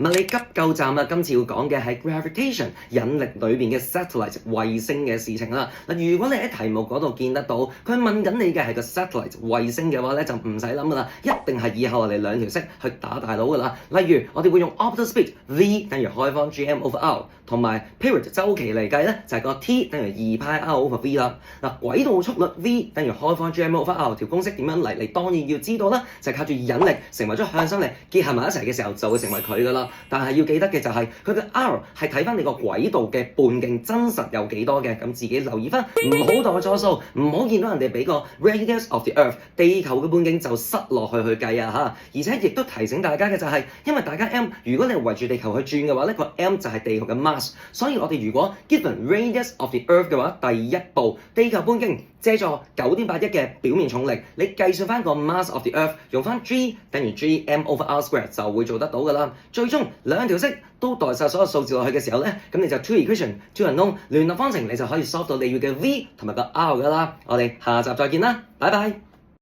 物理急救站啊，今次要講嘅係 gravitation 引力裏邊嘅 satellite 衛星嘅事情啦。嗱，如果你喺題目嗰度見得到，佢問緊你嘅係個 satellite 衛星嘅話咧，就唔使諗噶啦，一定係以後我哋兩條式去打大佬噶啦。例如我哋會用 orbital speed v 等於開方 gm/r， 同埋 period 週期嚟計咧就係個 t 等於2πr/v 啦。嗱，軌道速率 v 等於開方 gm/r， 條公式點樣嚟？你當然要知道啦，就係靠住引力成為咗向心力結合埋一齊嘅時候就會成為佢噶啦。但係要記得嘅就係佢嘅 r 係睇翻你個軌道嘅半徑真實有幾多嘅，咁自己留意翻，唔好代錯數，唔好見到人哋俾個 radius of the earth 地球嘅半徑就塞落去計啊嚇！而且亦都提醒大家嘅就係，因為大家 m 如果你係圍住地球去轉嘅話咧，個 m 就係地球嘅 mass， 所以我哋如果 given radius of the earth 嘅話，第一步地球半徑借助9.81嘅表面重力，你計算翻個 mass of the earth， 用翻 g 等於 gm/r² 就會做得到噶啦。最終兩條式都代晒所有數字落去嘅時候咧，咁你就 two equation two unknown 聯立方程，你就可以 solve 到你要嘅 v 同埋個 r 噶啦。我哋下集再見啦，拜拜。